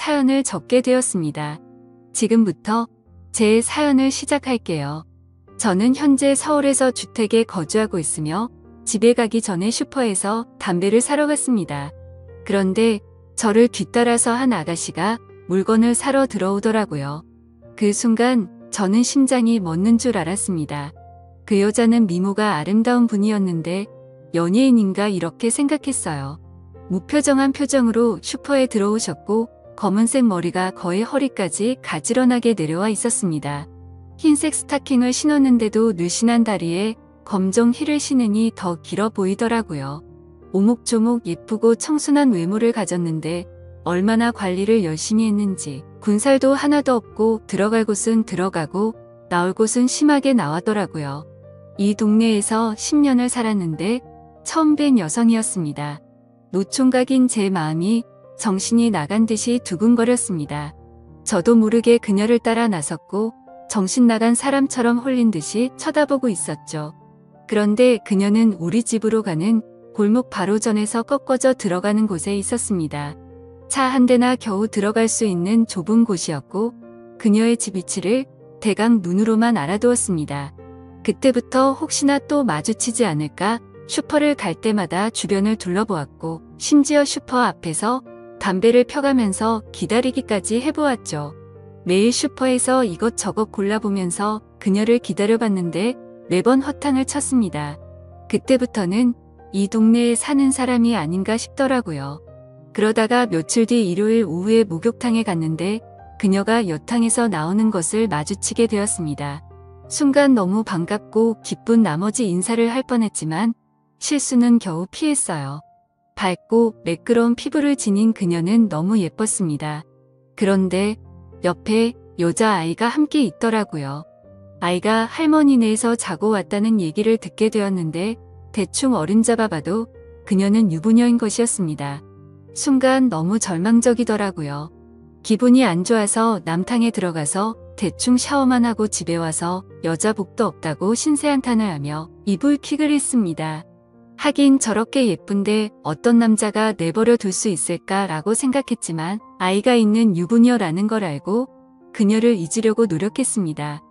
사연을 적게 되었습니다. 지금부터 제 사연을 시작할게요. 저는 현재 서울에서 주택에 거주하고 있으며 집에 가기 전에 슈퍼에서 담배를 사러 갔습니다. 그런데 저를 뒤따라서 한 아가씨가 물건을 사러 들어오더라고요. 그 순간 저는 심장이 멎는 줄 알았습니다. 그 여자는 미모가 아름다운 분이었는데 연예인인가 이렇게 생각했어요. 무표정한 표정으로 슈퍼에 들어오셨고 검은색 머리가 거의 허리까지 가지런하게 내려와 있었습니다. 흰색 스타킹을 신었는데도 늘씬한 다리에 검정 힐을 신으니 더 길어 보이더라고요. 오목조목 예쁘고 청순한 외모를 가졌는데 얼마나 관리를 열심히 했는지 군살도 하나도 없고 들어갈 곳은 들어가고 나올 곳은 심하게 나왔더라고요. 이 동네에서 10년을 살았는데 처음 뵌 여성이었습니다. 노총각인 제 마음이 정신이 나간 듯이 두근거렸습니다. 저도 모르게 그녀를 따라 나섰고 정신 나간 사람처럼 홀린 듯이 쳐다보고 있었죠. 그런데 그녀는 우리 집으로 가는 골목 바로 전에서 꺾어져 들어가는 곳에 있었습니다. 차 한 대나 겨우 들어갈 수 있는 좁은 곳이었고 그녀의 집 위치를 대강 눈으로만 알아두었습니다. 그때부터 혹시나 또 마주치지 않을까 슈퍼를 갈 때마다 주변을 둘러보았고 심지어 슈퍼 앞에서 담배를 펴가면서 기다리기까지 해보았죠. 매일 슈퍼에서 이것저것 골라보면서 그녀를 기다려봤는데 매번 허탕을 쳤습니다. 그때부터는 이 동네에 사는 사람이 아닌가 싶더라고요. 그러다가 며칠 뒤 일요일 오후에 목욕탕에 갔는데 그녀가 여탕에서 나오는 것을 마주치게 되었습니다. 순간 너무 반갑고 기쁜 나머지 인사를 할 뻔했지만 실수는 겨우 피했어요. 밝고 매끄러운 피부를 지닌 그녀는 너무 예뻤습니다. 그런데 옆에 여자아이가 함께 있더라고요. 아이가 할머니네에서 자고 왔다는 얘기를 듣게 되었는데 대충 어림잡아 봐도 그녀는 유부녀인 것이었습니다. 순간 너무 절망적이더라고요. 기분이 안 좋아서 남탕에 들어가서 대충 샤워만 하고 집에 와서 여자복도 없다고 신세한탄을 하며 이불 킥을 했습니다. 하긴 저렇게 예쁜데 어떤 남자가 내버려 둘 수 있을까라고 생각했지만 아이가 있는 유부녀라는 걸 알고 그녀를 잊으려고 노력했습니다.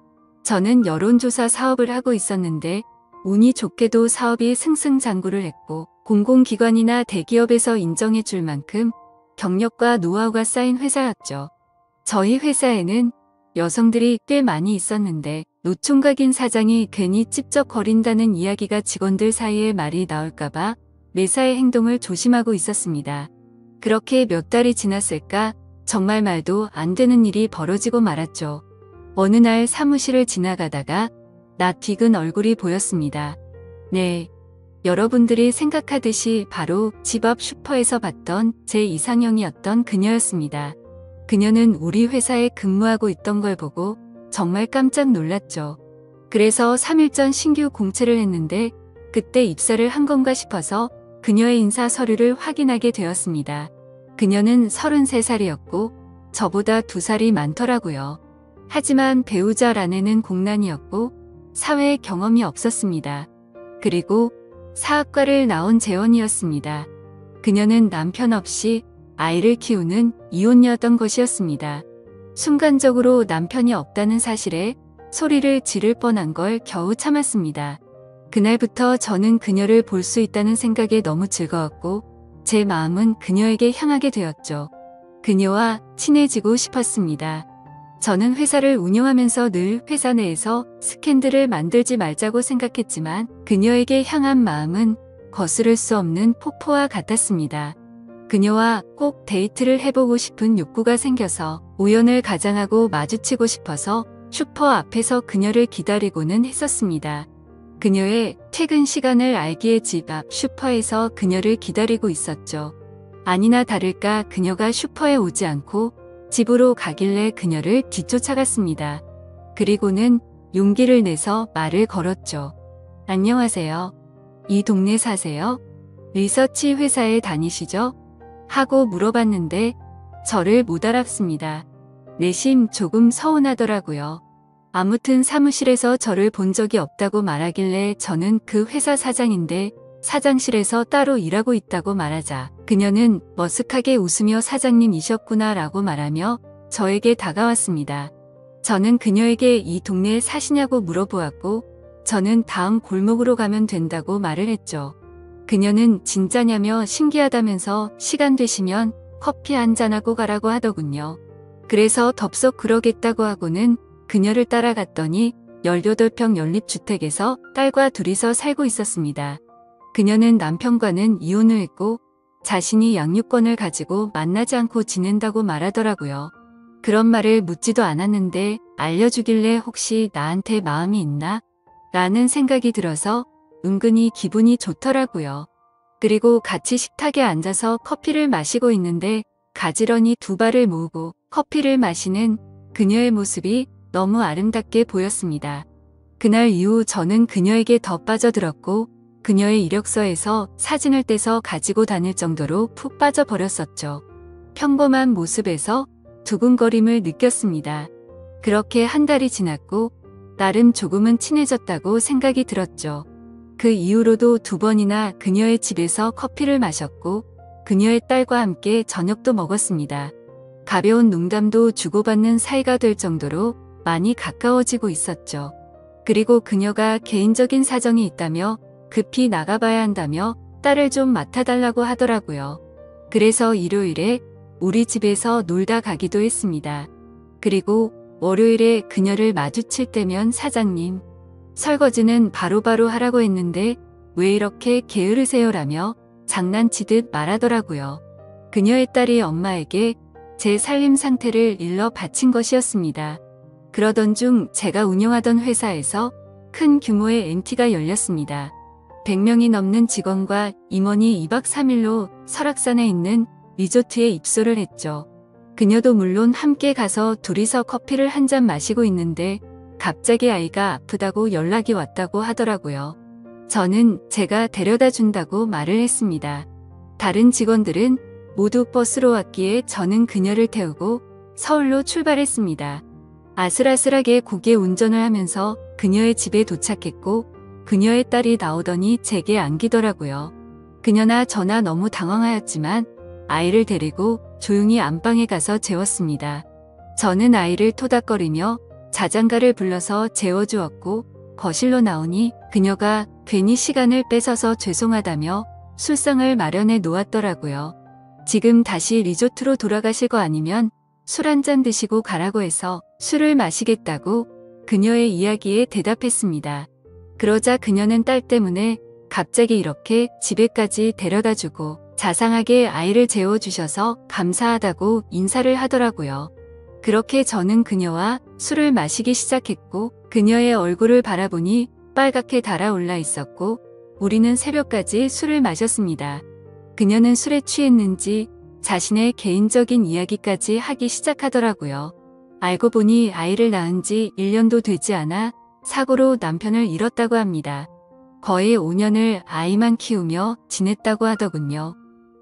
저는 여론조사 사업을 하고 있었는데 운이 좋게도 사업이 승승장구를 했고 공공기관이나 대기업에서 인정해 줄 만큼 경력과 노하우가 쌓인 회사였죠. 저희 회사에는 여성들이 꽤 많이 있었는데 노총각인 사장이 괜히 찝쩍거린다는 이야기가 직원들 사이에 말이 나올까봐 매사의 행동을 조심하고 있었습니다. 그렇게 몇 달이 지났을까 정말 말도 안 되는 일이 벌어지고 말았죠. 어느 날 사무실을 지나가다가 낯익은 얼굴이 보였습니다. 네, 여러분들이 생각하듯이 바로 집 앞 슈퍼에서 봤던 제 이상형이었던 그녀였습니다. 그녀는 우리 회사에 근무하고 있던 걸 보고 정말 깜짝 놀랐죠. 그래서 3일 전 신규 공채를 했는데 그때 입사를 한 건가 싶어서 그녀의 인사 서류를 확인하게 되었습니다. 그녀는 33살이었고 저보다 2살이 많더라고요. 하지만 배우자라내는 공란이었고 사회에 경험이 없었습니다. 그리고 사학과를 나온 재원이었습니다. 그녀는 남편 없이 아이를 키우는 이혼녀였던 것이었습니다. 순간적으로 남편이 없다는 사실에 소리를 지를 뻔한 걸 겨우 참았습니다. 그날부터 저는 그녀를 볼 수 있다는 생각에 너무 즐거웠고 제 마음은 그녀에게 향하게 되었죠. 그녀와 친해지고 싶었습니다. 저는 회사를 운영하면서 늘 회사 내에서 스캔들을 만들지 말자고 생각했지만 그녀에게 향한 마음은 거스를 수 없는 폭포와 같았습니다. 그녀와 꼭 데이트를 해보고 싶은 욕구가 생겨서 우연을 가장하고 마주치고 싶어서 슈퍼 앞에서 그녀를 기다리고는 했었습니다. 그녀의 퇴근 시간을 알기에 집 앞 슈퍼에서 그녀를 기다리고 있었죠. 아니나 다를까 그녀가 슈퍼에 오지 않고 집으로 가길래 그녀를 뒤쫓아갔습니다. 그리고는 용기를 내서 말을 걸었죠. 안녕하세요. 이 동네 사세요? 리서치 회사에 다니시죠? 하고 물어봤는데 저를 못 알아봤습니다. 내심 조금 서운하더라고요. 아무튼 사무실에서 저를 본 적이 없다고 말하길래 저는 그 회사 사장인데 사장실에서 따로 일하고 있다고 말하자 그녀는 머쓱하게 웃으며 사장님이셨구나 라고 말하며 저에게 다가왔습니다. 저는 그녀에게 이 동네에 사시냐고 물어보았고 저는 다음 골목으로 가면 된다고 말을 했죠. 그녀는 진짜냐며 신기하다면서 시간 되시면 커피 한잔하고 가라고 하더군요. 그래서 덥석 그러겠다고 하고는 그녀를 따라갔더니 18평 연립주택에서 딸과 둘이서 살고 있었습니다. 그녀는 남편과는 이혼을 했고 자신이 양육권을 가지고 만나지 않고 지낸다고 말하더라고요. 그런 말을 묻지도 않았는데 알려주길래 혹시 나한테 마음이 있나? 라는 생각이 들어서 은근히 기분이 좋더라고요. 그리고 같이 식탁에 앉아서 커피를 마시고 있는데 가지런히 두 발을 모으고 커피를 마시는 그녀의 모습이 너무 아름답게 보였습니다. 그날 이후 저는 그녀에게 더 빠져들었고 그녀의 이력서에서 사진을 떼서 가지고 다닐 정도로 푹 빠져버렸었죠. 평범한 모습에서 두근거림을 느꼈습니다. 그렇게 한 달이 지났고 나름 조금은 친해졌다고 생각이 들었죠. 그 이후로도 2번이나 그녀의 집에서 커피를 마셨고 그녀의 딸과 함께 저녁도 먹었습니다. 가벼운 농담도 주고받는 사이가 될 정도로 많이 가까워지고 있었죠. 그리고 그녀가 개인적인 사정이 있다며 급히 나가봐야 한다며 딸을 좀 맡아달라고 하더라고요. 그래서 일요일에 우리 집에서 놀다 가기도 했습니다. 그리고 월요일에 그녀를 마주칠 때면 사장님, 설거지는 바로바로 하라고 했는데 왜 이렇게 게으르세요라며 장난치듯 말하더라고요. 그녀의 딸이 엄마에게 제 살림 상태를 일러 바친 것이었습니다. 그러던 중 제가 운영하던 회사에서 큰 규모의 MT가 열렸습니다. 100명이 넘는 직원과 임원이 2박 3일로 설악산에 있는 리조트에 입소를 했죠. 그녀도 물론 함께 가서 둘이서 커피를 한 잔 마시고 있는데 갑자기 아이가 아프다고 연락이 왔다고 하더라고요. 저는 제가 데려다 준다고 말을 했습니다. 다른 직원들은 모두 버스로 왔기에 저는 그녀를 태우고 서울로 출발했습니다. 아슬아슬하게 고개 운전을 하면서 그녀의 집에 도착했고 그녀의 딸이 나오더니 제게 안기더라고요. 그녀나 저나 너무 당황하였지만 아이를 데리고 조용히 안방에 가서 재웠습니다. 저는 아이를 토닥거리며 자장가를 불러서 재워주었고 거실로 나오니 그녀가 괜히 시간을 뺏어서 죄송하다며 술상을 마련해 놓았더라고요. 지금 다시 리조트로 돌아가실 거 아니면 술 한 잔 드시고 가라고 해서 술을 마시겠다고 그녀의 이야기에 대답했습니다. 그러자 그녀는 딸 때문에 갑자기 이렇게 집에까지 데려다주고 자상하게 아이를 재워주셔서 감사하다고 인사를 하더라고요. 그렇게 저는 그녀와 술을 마시기 시작했고 그녀의 얼굴을 바라보니 빨갛게 달아올라 있었고 우리는 새벽까지 술을 마셨습니다. 그녀는 술에 취했는지 자신의 개인적인 이야기까지 하기 시작하더라고요. 알고 보니 아이를 낳은 지 1년도 되지 않아 사고로 남편을 잃었다고 합니다. 거의 5년을 아이만 키우며 지냈다고 하더군요.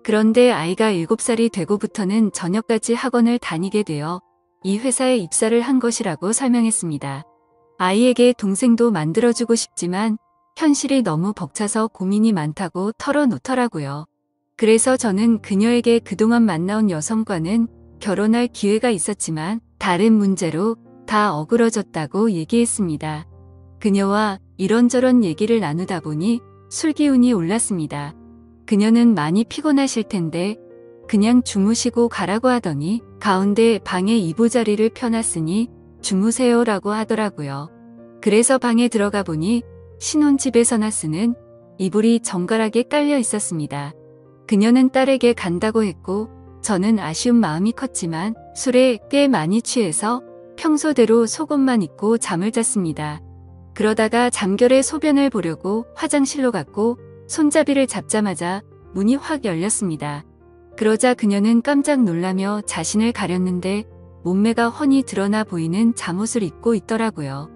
그런데 아이가 7살이 되고부터는 저녁까지 학원을 다니게 되어 이 회사에 입사를 한 것이라고 설명했습니다. 아이에게 동생도 만들어주고 싶지만 현실이 너무 벅차서 고민이 많다고 털어놓더라고요. 그래서 저는 그녀에게 그동안 만나온 여성과는 결혼할 기회가 있었지만 다른 문제로 다 어그러졌다고 얘기했습니다. 그녀와 이런저런 얘기를 나누다 보니 술 기운이 올랐습니다. 그녀는 많이 피곤하실 텐데 그냥 주무시고 가라고 하더니 가운데 방에 이부자리를 펴놨으니 주무세요라고 하더라고요. 그래서 방에 들어가 보니 신혼집에서나 쓰는 이불이 정갈하게 깔려 있었습니다. 그녀는 딸에게 간다고 했고 저는 아쉬운 마음이 컸지만 술에 꽤 많이 취해서 평소대로 속옷만 입고 잠을 잤습니다. 그러다가 잠결에 소변을 보려고 화장실로 갔고 손잡이를 잡자마자 문이 확 열렸습니다. 그러자 그녀는 깜짝 놀라며 자신을 가렸는데 몸매가 훤히 드러나 보이는 잠옷을 입고 있더라고요.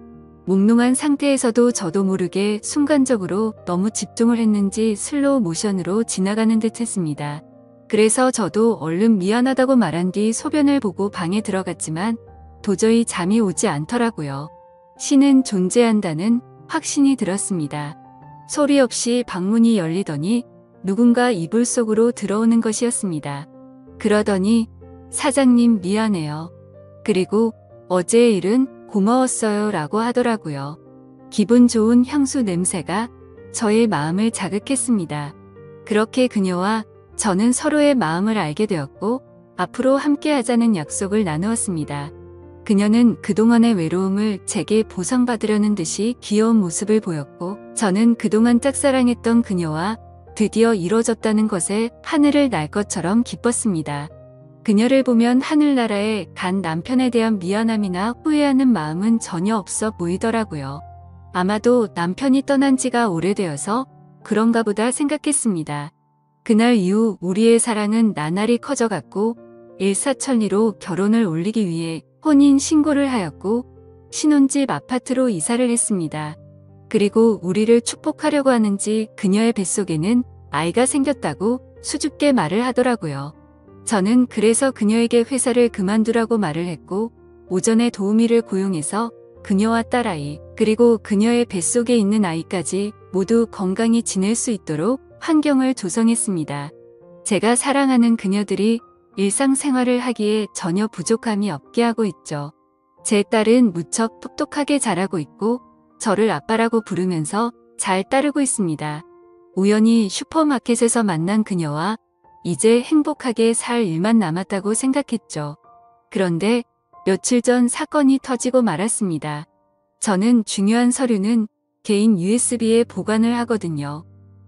몽롱한 상태에서도 저도 모르게 순간적으로 너무 집중을 했는지 슬로우 모션으로 지나가는 듯 했습니다. 그래서 저도 얼른 미안하다고 말한 뒤 소변을 보고 방에 들어갔지만 도저히 잠이 오지 않더라고요. 신은 존재한다는 확신이 들었습니다. 소리 없이 방문이 열리더니 누군가 이불 속으로 들어오는 것이었습니다. 그러더니 사장님 미안해요. 그리고 어제의 일은 고마웠어요 라고 하더라고요. 기분 좋은 향수 냄새가 저의 마음을 자극했습니다. 그렇게 그녀와 저는 서로의 마음을 알게 되었고 앞으로 함께 하자는 약속을 나누었습니다. 그녀는 그동안의 외로움을 제게 보상받으려는 듯이 귀여운 모습을 보였고 저는 그동안 짝사랑했던 그녀와 드디어 이뤄졌다는 것에 하늘을 날 것처럼 기뻤습니다. 그녀를 보면 하늘나라에 간 남편에 대한 미안함이나 후회하는 마음은 전혀 없어 보이더라고요. 아마도 남편이 떠난 지가 오래되어서 그런가 보다 생각했습니다. 그날 이후 우리의 사랑은 나날이 커져갔고 일사천리로 결혼을 올리기 위해 혼인 신고를 하였고 신혼집 아파트로 이사를 했습니다. 그리고 우리를 축복하려고 하는지 그녀의 뱃속에는 아이가 생겼다고 수줍게 말을 하더라고요. 저는 그래서 그녀에게 회사를 그만두라고 말을 했고 오전에 도우미를 고용해서 그녀와 딸아이 그리고 그녀의 뱃속에 있는 아이까지 모두 건강히 지낼 수 있도록 환경을 조성했습니다. 제가 사랑하는 그녀들이 일상생활을 하기에 전혀 부족함이 없게 하고 있죠. 제 딸은 무척 똑똑하게 자라고 있고 저를 아빠라고 부르면서 잘 따르고 있습니다. 우연히 슈퍼마켓에서 만난 그녀와 이제 행복하게 살 일만 남았다고 생각했죠. 그런데 며칠 전 사건이 터지고 말았습니다. 저는 중요한 서류는 개인 USB에 보관을 하거든요.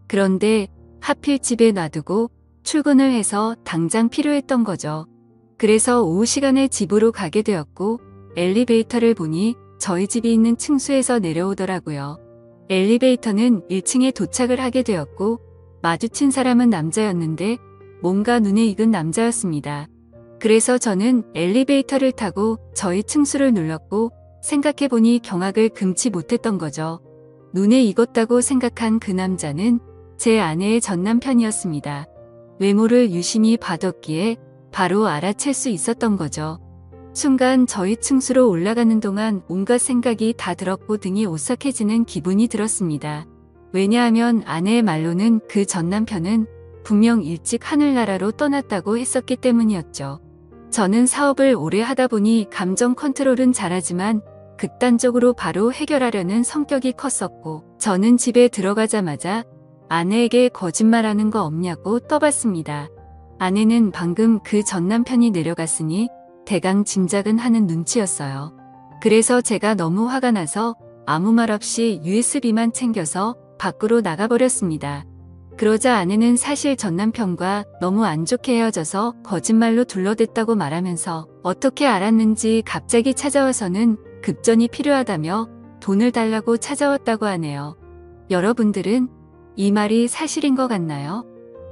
그런데 하필 집에 놔두고 출근을 해서 당장 필요했던 거죠. 그래서 오후 시간에 집으로 가게 되었고 엘리베이터를 보니 저희 집이 있는 층수에서 내려오더라고요. 엘리베이터는 1층에 도착을 하게 되었고 마주친 사람은 남자였는데 뭔가 눈에 익은 남자였습니다. 그래서 저는 엘리베이터를 타고 저희 층수를 눌렀고 생각해보니 경악을 금치 못했던 거죠. 눈에 익었다고 생각한 그 남자는 제 아내의 전 남편이었습니다. 외모를 유심히 봐뒀기에 바로 알아챌 수 있었던 거죠. 순간 저희 층수로 올라가는 동안 온갖 생각이 다 들었고 등이 오싹해지는 기분이 들었습니다. 왜냐하면 아내의 말로는 그 전 남편은 분명 일찍 하늘나라로 떠났다고 했었기 때문이었죠. 저는 사업을 오래 하다 보니 감정 컨트롤은 잘하지만 극단적으로 바로 해결하려는 성격이 컸었고 저는 집에 들어가자마자 아내에게 거짓말하는 거 없냐고 떠봤습니다. 아내는 방금 그 전 남편이 내려갔으니 대강 짐작은 하는 눈치였어요. 그래서 제가 너무 화가 나서 아무 말 없이 USB만 챙겨서 밖으로 나가버렸습니다. 그러자 아내는 사실 전 남편과 너무 안 좋게 헤어져서 거짓말로 둘러댔다고 말하면서 어떻게 알았는지 갑자기 찾아와서는 급전이 필요하다며 돈을 달라고 찾아왔다고 하네요. 여러분들은 이 말이 사실인 것 같나요?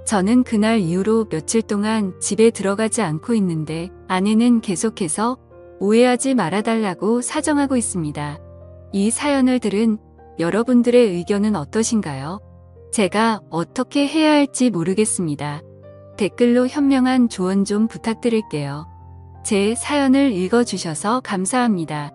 저는 그날 이후로 며칠 동안 집에 들어가지 않고 있는데 아내는 계속해서 오해하지 말아달라고 사정하고 있습니다. 이 사연을 들은 여러분들의 의견은 어떠신가요? 제가 어떻게 해야 할지 모르겠습니다. 댓글로 현명한 조언 좀 부탁드릴게요. 제 사연을 읽어주셔서 감사합니다.